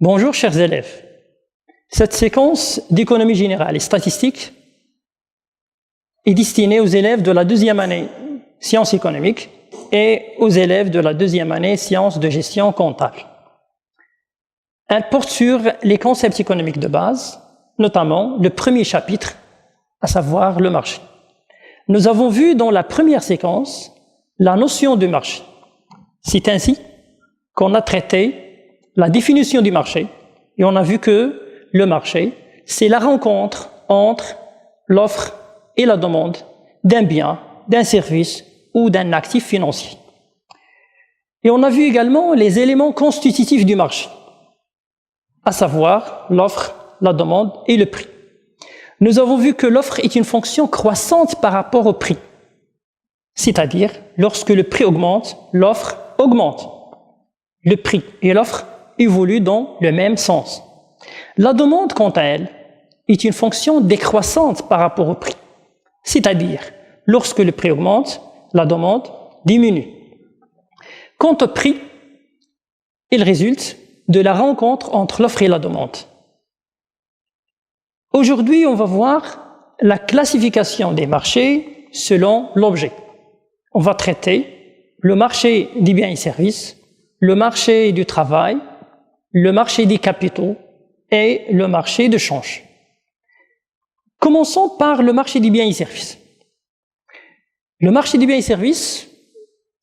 Bonjour chers élèves. Cette séquence d'économie générale et statistique est destinée aux élèves de la deuxième année sciences économiques et aux élèves de la deuxième année sciences de gestion comptable. Elle porte sur les concepts économiques de base, notamment le premier chapitre, à savoir le marché. Nous avons vu dans la première séquence la notion du marché. C'est ainsi qu'on a traité la définition du marché et on a vu que le marché, c'est la rencontre entre l'offre et la demande d'un bien, d'un service ou d'un actif financier. Et on a vu également les éléments constitutifs du marché, à savoir l'offre, la demande et le prix. Nous avons vu que l'offre est une fonction croissante par rapport au prix. C'est-à-dire, lorsque le prix augmente, l'offre augmente. Le prix et l'offre évoluent dans le même sens. La demande, quant à elle, est une fonction décroissante par rapport au prix. C'est-à-dire, lorsque le prix augmente, la demande diminue. Quant au prix, il résulte de la rencontre entre l'offre et la demande. Aujourd'hui, on va voir la classification des marchés selon l'objet. On va traiter le marché des biens et services, le marché du travail, le marché des capitaux et le marché de change. Commençons par le marché des biens et services. Le marché des biens et services,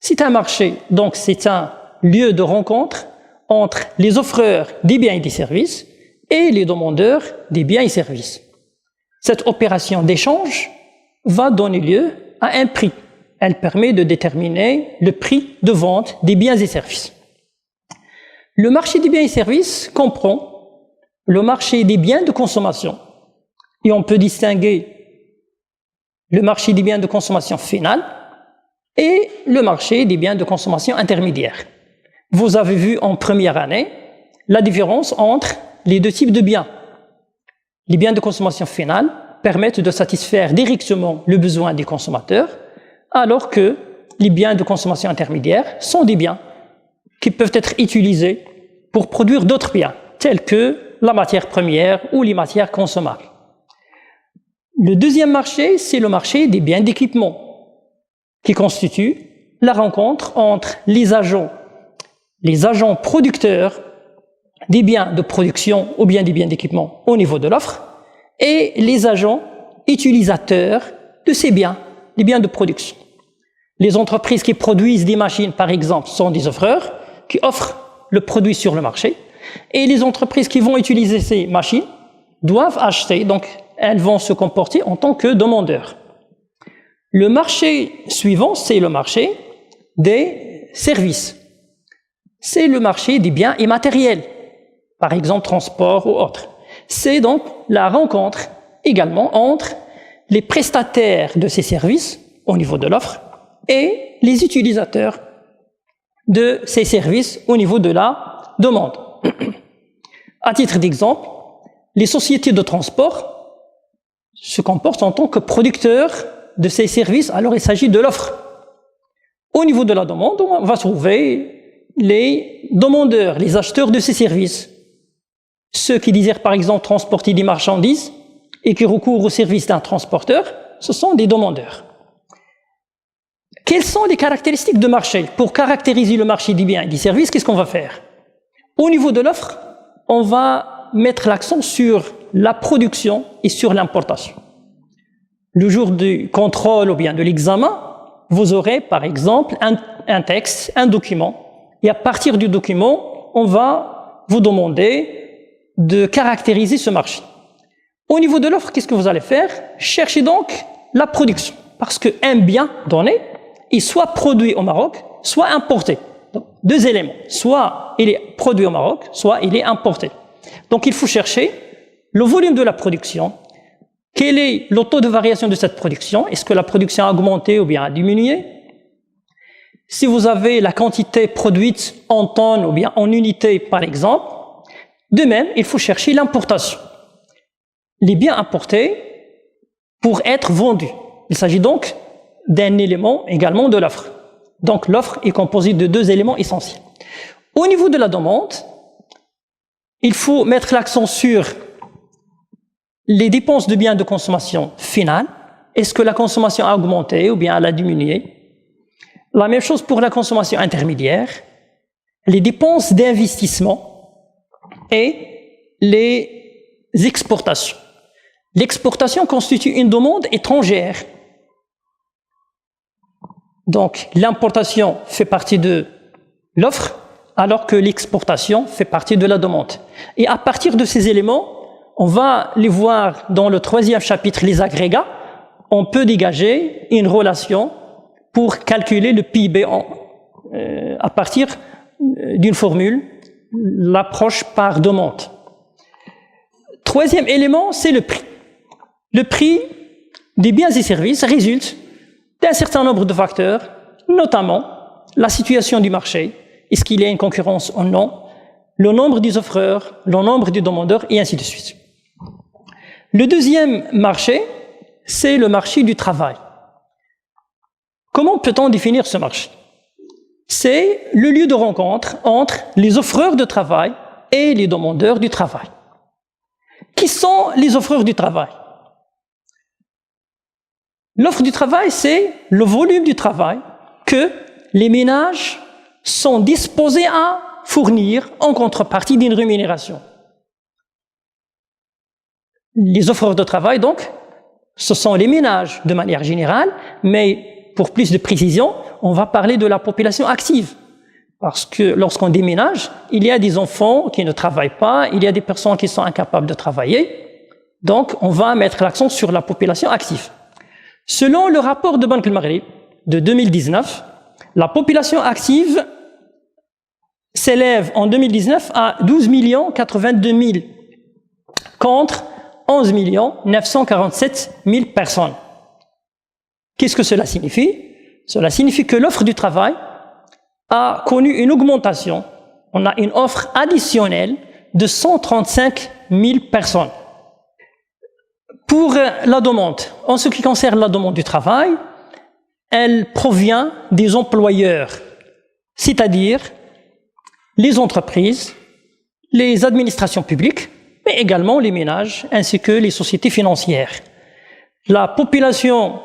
c'est un marché, donc c'est un lieu de rencontre entre les offreurs des biens et des services et les demandeurs des biens et services. Cette opération d'échange va donner lieu à un prix. Elle permet de déterminer le prix de vente des biens et services. Le marché des biens et services comprend le marché des biens de consommation et on peut distinguer le marché des biens de consommation finale et le marché des biens de consommation intermédiaire. Vous avez vu en première année la différence entre les deux types de biens. Les biens de consommation finale permettent de satisfaire directement le besoin des consommateurs, alors que les biens de consommation intermédiaire sont des biens qui peuvent être utilisés pour produire d'autres biens, tels que la matière première ou les matières consommables. Le deuxième marché, c'est le marché des biens d'équipement, qui constitue la rencontre entre les agents producteurs des biens de production ou bien des biens d'équipement au niveau de l'offre et les agents utilisateurs de ces biens, les biens de production. Les entreprises qui produisent des machines, par exemple, sont des offreurs qui offrent le produit sur le marché et les entreprises qui vont utiliser ces machines doivent acheter, donc elles vont se comporter en tant que demandeurs. Le marché suivant, c'est le marché des services. C'est le marché des biens immatériels, par exemple transport ou autre. C'est donc la rencontre également entre les prestataires de ces services au niveau de l'offre et les utilisateurs de ces services au niveau de la demande. À titre d'exemple, les sociétés de transport se comportent en tant que producteurs de ces services, alors il s'agit de l'offre. Au niveau de la demande, on va trouver les demandeurs, les acheteurs de ces services. Ceux qui désirent par exemple transporter des marchandises et qui recourent au service d'un transporteur, ce sont des demandeurs. Quelles sont les caractéristiques de marché? Pour caractériser le marché des biens et des services, qu'est-ce qu'on va faire? Au niveau de l'offre, on va mettre l'accent sur la production et sur l'importation. Le jour du contrôle ou bien de l'examen, vous aurez par exemple un texte, un document, et à partir du document, on va vous demander de caractériser ce marché. Au niveau de l'offre, qu'est-ce que vous allez faire? Cherchez donc la production, parce qu'un bien donné est soit produit au Maroc, soit importé. Donc, deux éléments, soit il est produit au Maroc, soit il est importé. Donc il faut chercher le volume de la production, quel est le taux de variation de cette production, est-ce que la production a augmenté ou bien a diminué? Si vous avez la quantité produite en tonnes ou bien en unités par exemple, de même, il faut chercher l'importation. Les biens importés pour être vendus. Il s'agit donc d'un élément également de l'offre. Donc l'offre est composée de deux éléments essentiels. Au niveau de la demande, il faut mettre l'accent sur les dépenses de biens de consommation finale. Est-ce que la consommation a augmenté ou bien elle a diminué? La même chose pour la consommation intermédiaire, les dépenses d'investissement et les exportations. L'exportation constitue une demande étrangère. Donc, l'importation fait partie de l'offre, alors que l'exportation fait partie de la demande. Et à partir de ces éléments, on va les voir dans le 3e chapitre, les agrégats. On peut dégager une relation pour calculer le PIB à partir d'une formule, l'approche par demande. 3e élément, c'est le prix. Le prix des biens et services résulte d'un certain nombre de facteurs, notamment la situation du marché, est-ce qu'il y a une concurrence ou non, le nombre des offreurs, le nombre des demandeurs, et ainsi de suite. Le 2e marché, c'est le marché du travail. Comment peut-on définir ce marché? C'est le lieu de rencontre entre les offreurs de travail et les demandeurs du travail. Qui sont les offreurs du travail? L'offre du travail, c'est le volume du travail que les ménages sont disposés à fournir en contrepartie d'une rémunération. Les offreurs de travail, donc, ce sont les ménages de manière générale, mais pour plus de précision, on va parler de la population active. Parce que lorsqu'on déménage, il y a des enfants qui ne travaillent pas, il y a des personnes qui sont incapables de travailler. Donc, on va mettre l'accent sur la population active. Selon le rapport de Banque al-Maghrib de 2019, la population active s'élève en 2019 à 12 82 000 contre 11 947 000 personnes. Qu'est-ce que cela signifie? Cela signifie que l'offre du travail a connu une augmentation. On a une offre additionnelle de 135 000 personnes. Pour la demande, en ce qui concerne la demande du travail, elle provient des employeurs, c'est-à-dire les entreprises, les administrations publiques, mais également les ménages ainsi que les sociétés financières. La population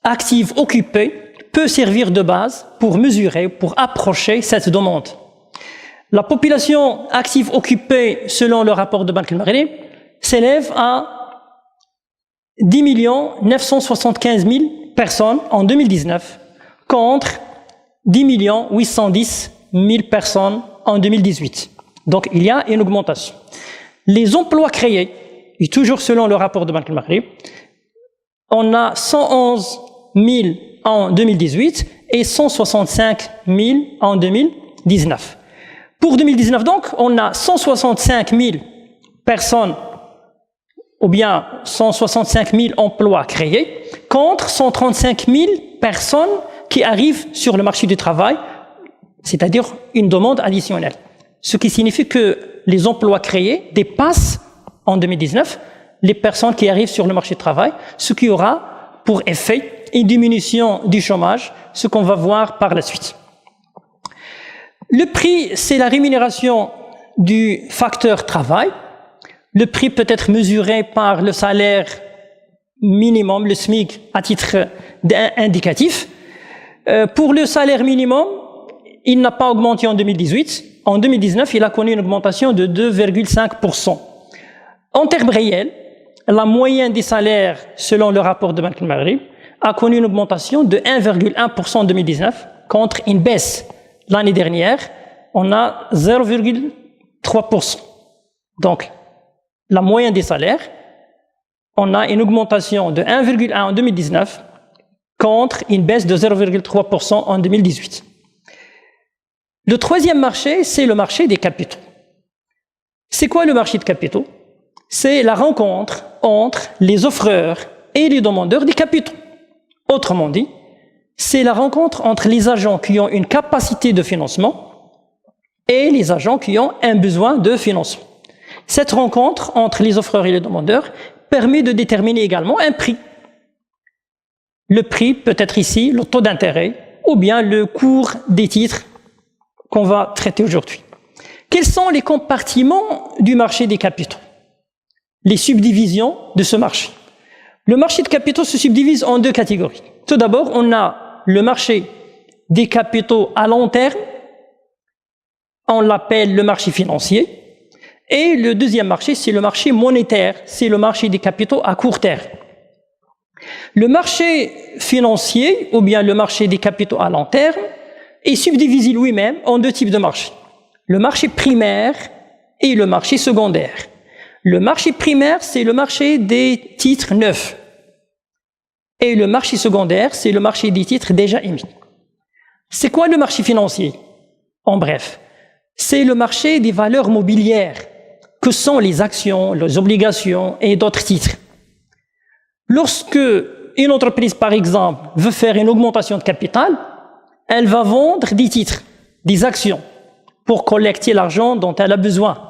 active occupée peut servir de base pour mesurer, pour approcher cette demande. La population active occupée, selon le rapport de Banque al-Maghrib, s'élève à 10 975 000 personnes en 2019 contre 10 810 000 personnes en 2018. Donc, il y a une augmentation. Les emplois créés, et toujours selon le rapport de Banque al-Maghrib, on a 111 000 en 2018 et 165 000 en 2019. Pour 2019, donc, on a 165 000 personnes ou bien 165 000 emplois créés contre 135 000 personnes qui arrivent sur le marché du travail, c'est-à-dire une demande additionnelle. Ce qui signifie que les emplois créés dépassent en 2019 les personnes qui arrivent sur le marché du travail, ce qui aura pour effet une diminution du chômage, ce qu'on va voir par la suite. Le prix, c'est la rémunération du facteur travail. Le prix peut être mesuré par le salaire minimum, le SMIC, à titre indicatif. Pour le salaire minimum, il n'a pas augmenté en 2018. En 2019, il a connu une augmentation de 2,5%. En termes réels, la moyenne des salaires, selon le rapport de Banque al-Maghrib, a connu une augmentation de 1,1% en 2019 contre une baisse l'année dernière. On a 0,3%. Donc, la moyenne des salaires, on a une augmentation de 1,1 en 2019 contre une baisse de 0,3% en 2018. Le 3e marché, c'est le marché des capitaux. C'est quoi le marché de capitaux? C'est la rencontre entre les offreurs et les demandeurs des capitaux. Autrement dit, c'est la rencontre entre les agents qui ont une capacité de financement et les agents qui ont un besoin de financement. Cette rencontre entre les offreurs et les demandeurs permet de déterminer également un prix. Le prix peut être ici le taux d'intérêt ou bien le cours des titres qu'on va traiter aujourd'hui. Quels sont les compartiments du marché des capitaux? Les subdivisions de ce marché. Le marché de capitaux se subdivise en deux catégories. Tout d'abord, on a le marché des capitaux à long terme, on l'appelle le marché financier, et le deuxième marché, c'est le marché monétaire, c'est le marché des capitaux à court terme. Le marché financier, ou bien le marché des capitaux à long terme, est subdivisé lui-même en deux types de marchés. Le marché primaire et le marché secondaire. Le marché primaire, c'est le marché des titres neufs. Et le marché secondaire, c'est le marché des titres déjà émis. C'est quoi le marché financier? En bref, c'est le marché des valeurs mobilières, que sont les actions, les obligations et d'autres titres. Lorsque une entreprise, par exemple, veut faire une augmentation de capital, elle va vendre des titres, des actions, pour collecter l'argent dont elle a besoin.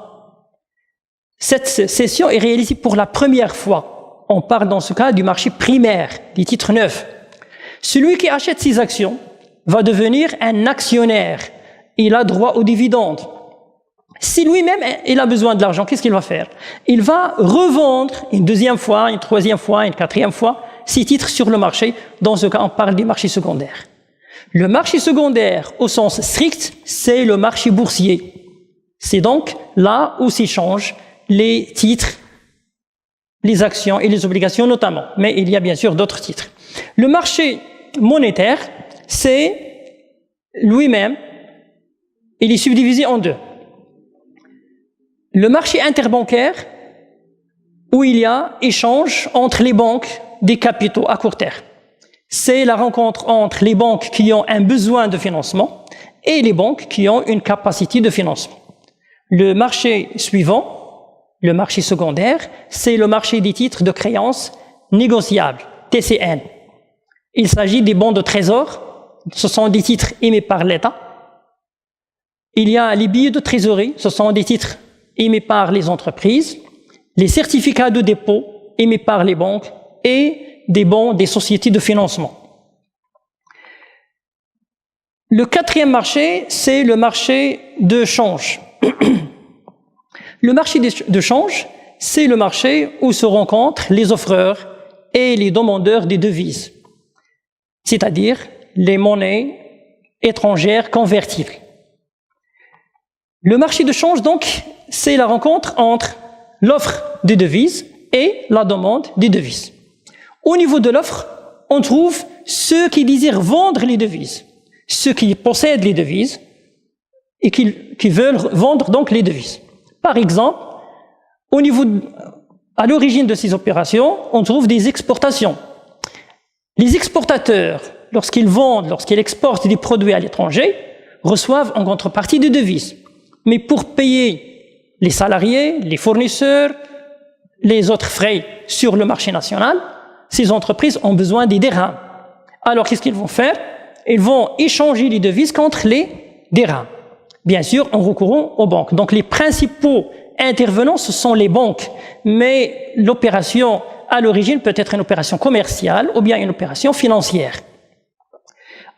Cette cession est réalisée pour la première fois. On parle dans ce cas du marché primaire, des titres neufs. Celui qui achète ces actions va devenir un actionnaire. Il a droit aux dividendes. Si lui-même il a besoin de l'argent, qu'est-ce qu'il va faire? Il va revendre une deuxième fois, une troisième fois, une quatrième fois ces titres sur le marché. Dans ce cas, on parle du marché secondaire. Le marché secondaire, au sens strict, c'est le marché boursier. C'est donc là où s'échangent les titres, les actions et les obligations notamment. Mais il y a bien sûr d'autres titres. Le marché monétaire, c'est lui-même, il est subdivisé en deux. Le marché interbancaire, où il y a échange entre les banques des capitaux à court terme. C'est la rencontre entre les banques qui ont un besoin de financement et les banques qui ont une capacité de financement. Le marché suivant, le marché secondaire, c'est le marché des titres de créances négociables, TCN. Il s'agit des bons de trésor, ce sont des titres émis par l'État. Il y a les billets de trésorerie, ce sont des titres émis par les entreprises, les certificats de dépôt émis par les banques et des bons des sociétés de financement. Le quatrième marché, c'est le marché de change. Le marché de change, c'est le marché où se rencontrent les offreurs et les demandeurs des devises, c'est-à-dire les monnaies étrangères convertibles. Le marché de change, donc, c'est la rencontre entre l'offre des devises et la demande des devises. Au niveau de l'offre, on trouve ceux qui désirent vendre les devises, ceux qui possèdent les devises et qui veulent vendre donc les devises. Par exemple, à l'origine de ces opérations, on trouve des exportations. Les exportateurs, lorsqu'ils vendent, lorsqu'ils exportent des produits à l'étranger, reçoivent en contrepartie des devises. Mais pour payer les salariés, les fournisseurs, les autres frais sur le marché national, ces entreprises ont besoin des dirhams. Alors, qu'est-ce qu'ils vont faire? Ils vont échanger les devises contre les dirhams. Bien sûr, en recourant aux banques. Donc, les principaux intervenants, ce sont les banques. Mais l'opération, à l'origine, peut être une opération commerciale ou bien une opération financière.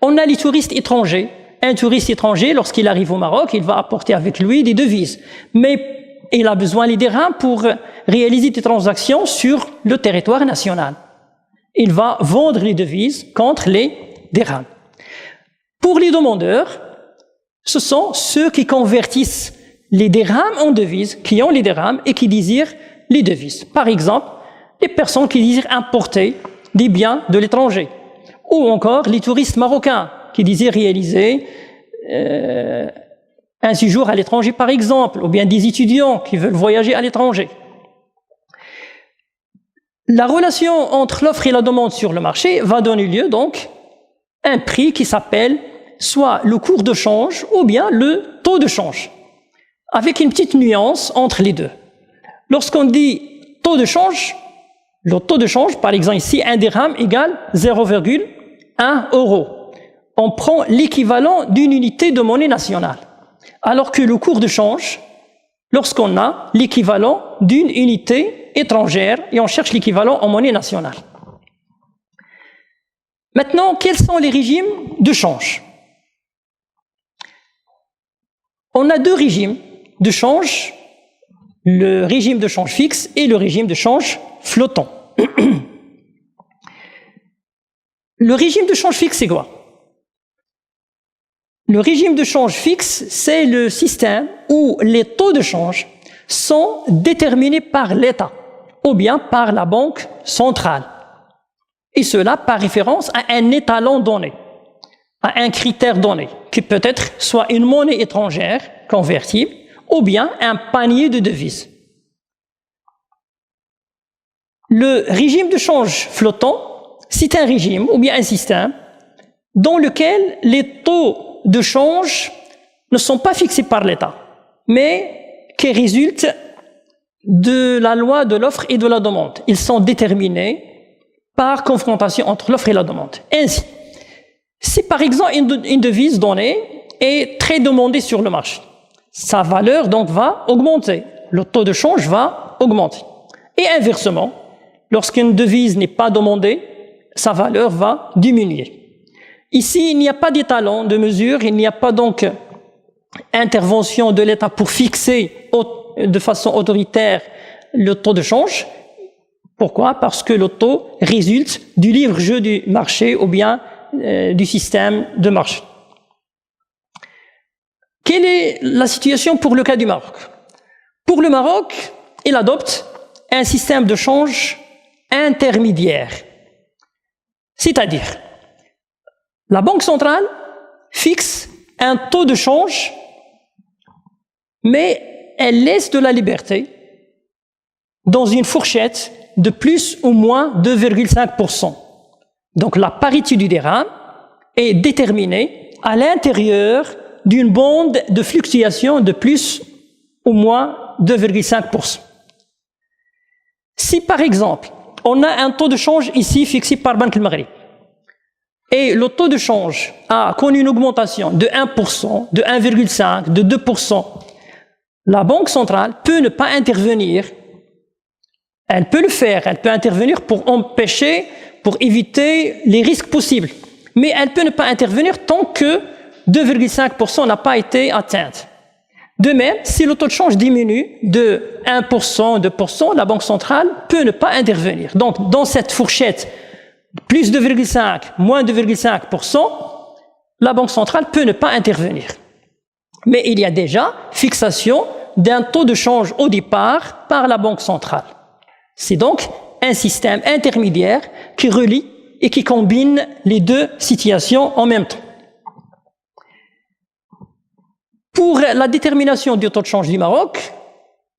On a les touristes étrangers. Un touriste étranger, lorsqu'il arrive au Maroc, il va apporter avec lui des devises. Mais il a besoin des dirhams pour réaliser des transactions sur le territoire national. Il va vendre les devises contre les dirhams. Pour les demandeurs, ce sont ceux qui convertissent les dirhams en devises, qui ont les dirhams et qui désirent les devises. Par exemple, les personnes qui désirent importer des biens de l'étranger, ou encore les touristes marocains qui désirent réaliser un séjour à l'étranger, par exemple, ou bien des étudiants qui veulent voyager à l'étranger. La relation entre l'offre et la demande sur le marché va donner lieu donc à un prix qui s'appelle soit le cours de change ou bien le taux de change, avec une petite nuance entre les deux. Lorsqu'on dit taux de change, le taux de change, par exemple ici, un dirham égale 0,1 €. On prend l'équivalent d'une unité de monnaie nationale. Alors que le cours de change, lorsqu'on a l'équivalent d'une unité étrangère et on cherche l'équivalent en monnaie nationale. Maintenant, quels sont les régimes de change? On a deux régimes de change, le régime de change fixe et le régime de change flottant. Le régime de change fixe, c'est quoi? Le régime de change fixe, c'est le système où les taux de change sont déterminés par l'État ou bien par la banque centrale. Et cela par référence à un étalon donné, à un critère donné, qui peut être soit une monnaie étrangère convertible ou bien un panier de devises. Le régime de change flottant, c'est un régime ou bien un système dans lequel les taux de change ne sont pas fixés par l'État, mais qui résultent de la loi de l'offre et de la demande. Ils sont déterminés par confrontation entre l'offre et la demande. Ainsi, si par exemple une devise donnée est très demandée sur le marché, sa valeur donc va augmenter, le taux de change va augmenter. Et inversement, lorsqu'une devise n'est pas demandée, sa valeur va diminuer. Ici, il n'y a pas d'étalon de mesure, il n'y a pas donc intervention de l'État pour fixer de façon autoritaire le taux de change. Pourquoi? Parce que le taux résulte du libre jeu du marché ou bien du système de marché. Quelle est la situation pour le cas du Maroc? Pour le Maroc, il adopte un système de change intermédiaire. C'est-à-dire, la Banque centrale fixe un taux de change, mais elle laisse de la liberté dans une fourchette de plus ou moins 2,5%. Donc la parité du dirham est déterminée à l'intérieur d'une bande de fluctuation de plus ou moins 2,5%. Si par exemple, on a un taux de change ici fixé par Banque du Maghreb, et le taux de change a connu une augmentation de 1%, de 1,5%, de 2%, la Banque centrale peut ne pas intervenir. Elle peut le faire, elle peut intervenir pour empêcher, pour éviter les risques possibles. Mais elle peut ne pas intervenir tant que 2,5% n'a pas été atteinte. De même, si le taux de change diminue de 1%, 2%, la Banque centrale peut ne pas intervenir. Donc, dans cette fourchette, plus 2,5, moins 2,5%, la Banque centrale peut ne pas intervenir. Mais il y a déjà fixation d'un taux de change au départ par la Banque centrale. C'est donc un système intermédiaire qui relie et qui combine les deux situations en même temps. Pour la détermination du taux de change du Maroc,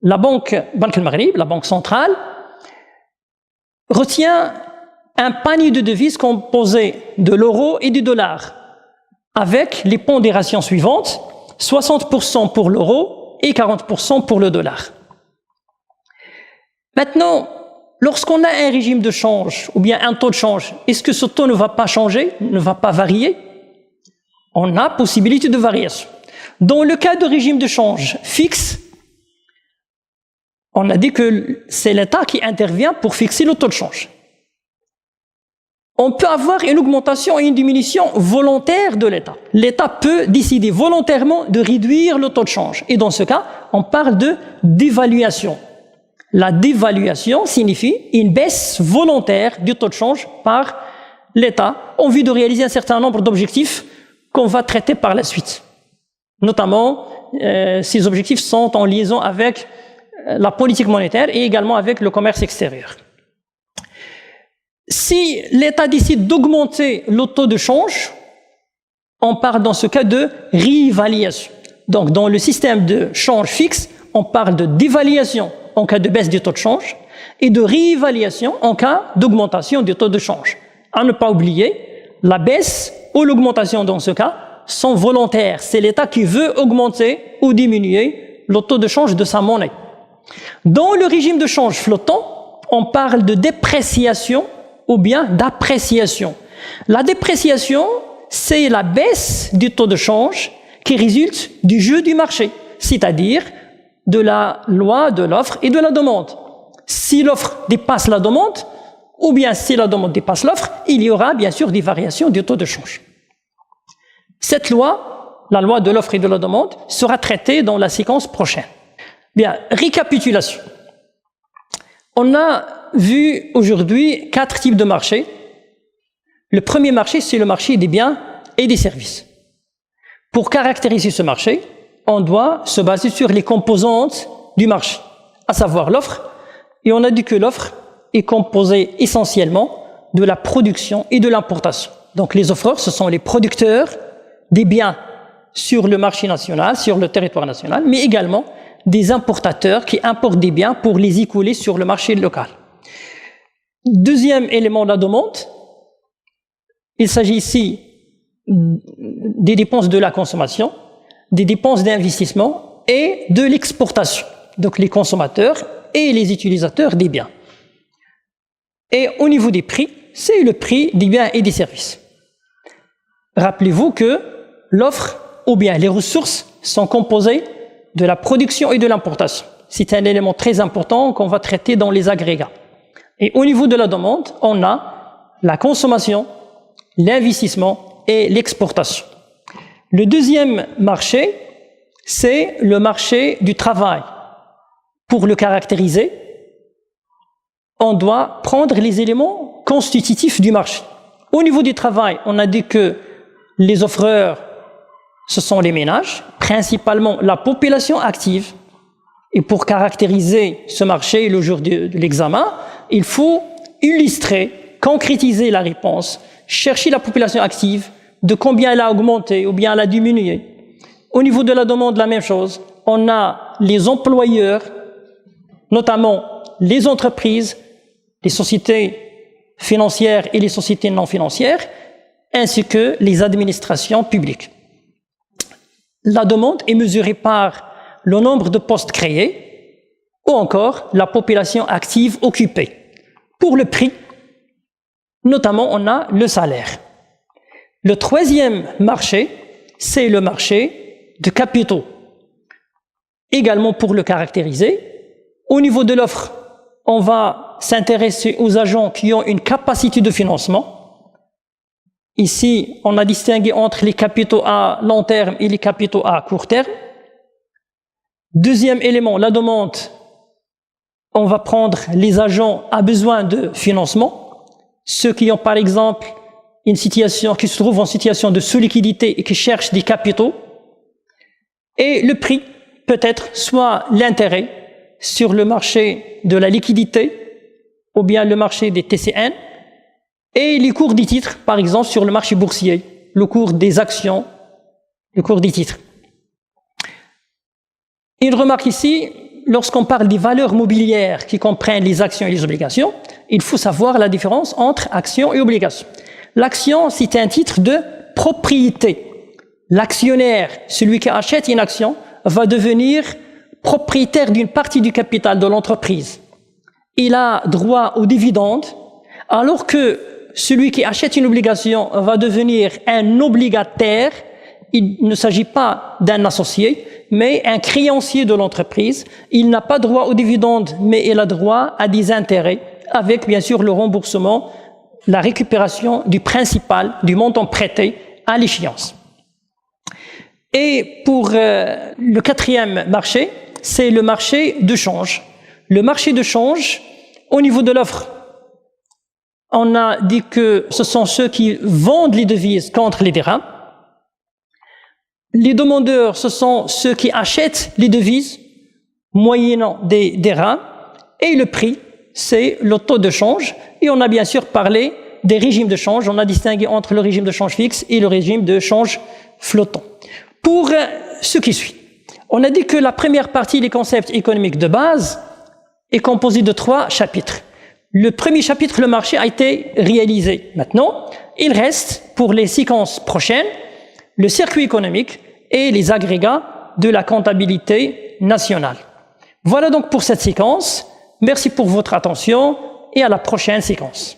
la Banque du Maghreb, la Banque centrale, retient un panier de devises composé de l'euro et du dollar, avec les pondérations suivantes, 60% pour l'euro et 40% pour le dollar. Maintenant, lorsqu'on a un régime de change ou bien un taux de change, est-ce que ce taux ne va pas changer, ne va pas varier? On a possibilité de variation. Dans le cas de régime de change fixe, on a dit que c'est l'État qui intervient pour fixer le taux de change. On peut avoir une augmentation et une diminution volontaire de l'État. L'État peut décider volontairement de réduire le taux de change. Et dans ce cas, on parle de dévaluation. La dévaluation signifie une baisse volontaire du taux de change par l'État en vue de réaliser un certain nombre d'objectifs qu'on va traiter par la suite. Notamment, ces objectifs sont en liaison avec la politique monétaire et également avec le commerce extérieur. Si l'État décide d'augmenter le taux de change, on parle dans ce cas de réévaluation. Donc, dans le système de change fixe, on parle de dévaluation en cas de baisse du taux de change et de réévaluation en cas d'augmentation du taux de change. À ne pas oublier, la baisse ou l'augmentation dans ce cas sont volontaires. C'est l'État qui veut augmenter ou diminuer le taux de change de sa monnaie. Dans le régime de change flottant, on parle de dépréciation ou bien d'appréciation. La dépréciation, c'est la baisse du taux de change qui résulte du jeu du marché, c'est-à-dire de la loi de l'offre et de la demande. Si l'offre dépasse la demande, ou bien si la demande dépasse l'offre, il y aura bien sûr des variations du taux de change. Cette loi, la loi de l'offre et de la demande, sera traitée dans la séquence prochaine. Bien, récapitulation. On a vu aujourd'hui 4 types de marchés. Le premier marché, c'est le marché des biens et des services. Pour caractériser ce marché, on doit se baser sur les composantes du marché, à savoir l'offre. Et on a dit que l'offre est composée essentiellement de la production et de l'importation. Donc les offreurs, ce sont les producteurs des biens sur le marché national, sur le territoire national, mais également des importateurs qui importent des biens pour les écouler sur le marché local. Deuxième élément de la demande, il s'agit ici des dépenses de la consommation, des dépenses d'investissement et de l'exportation. Donc les consommateurs et les utilisateurs des biens. Et au niveau des prix, c'est le prix des biens et des services. Rappelez-vous que l'offre ou bien les ressources sont composées de la production et de l'importation. C'est un élément très important qu'on va traiter dans les agrégats. Et au niveau de la demande, on a la consommation, l'investissement et l'exportation. Le deuxième marché, c'est le marché du travail. Pour le caractériser, on doit prendre les éléments constitutifs du marché. Au niveau du travail, on a dit que les offreurs, ce sont les ménages, principalement la population active. Et pour caractériser ce marché le jour de l'examen, il faut illustrer, concrétiser la réponse, chercher la population active, de combien elle a augmenté ou bien elle a diminué. Au niveau de la demande, la même chose. On a les employeurs, notamment les entreprises, les sociétés financières et les sociétés non financières, ainsi que les administrations publiques. La demande est mesurée par le nombre de postes créés ou encore la population active occupée. Pour le prix, notamment, on a le salaire. Le troisième marché, c'est le marché de capitaux. Également pour le caractériser, au niveau de l'offre, on va s'intéresser aux agents qui ont une capacité de financement. Ici, on a distingué entre les capitaux à long terme et les capitaux à court terme. Deuxième élément, la demande. On va prendre les agents à besoin de financement. Ceux qui ont par exemple une situation, qui se trouvent en situation de sous-liquidité et qui cherchent des capitaux. Et le prix peut être soit l'intérêt sur le marché de la liquidité ou bien le marché des TCN et les cours des titres, par exemple sur le marché boursier, le cours des actions, le cours des titres. Une remarque ici, lorsqu'on parle des valeurs mobilières qui comprennent les actions et les obligations, il faut savoir la différence entre actions et obligations. L'action, c'est un titre de propriété. L'actionnaire, celui qui achète une action, va devenir propriétaire d'une partie du capital de l'entreprise. Il a droit aux dividendes, alors que celui qui achète une obligation va devenir un obligataire. Il ne s'agit pas d'un associé, mais un créancier de l'entreprise. Il n'a pas droit aux dividendes, mais il a droit à des intérêts, avec bien sûr le remboursement, la récupération du principal, du montant prêté à l'échéance. Et pour le quatrième marché, c'est le marché de change. Le marché de change, au niveau de l'offre, on a dit que ce sont ceux qui vendent les devises contre les dirhams. Les demandeurs, ce sont ceux qui achètent les devises moyennant des dirhams. Et le prix, c'est le taux de change. Et on a bien sûr parlé des régimes de change. On a distingué entre le régime de change fixe et le régime de change flottant. Pour ce qui suit, on a dit que la première partie des concepts économiques de base est composée de 3 chapitres. Le premier chapitre, le marché, a été réalisé. Maintenant, il reste pour les séquences prochaines le circuit économique et les agrégats de la comptabilité nationale. Voilà donc pour cette séquence. Merci pour votre attention et à la prochaine séquence.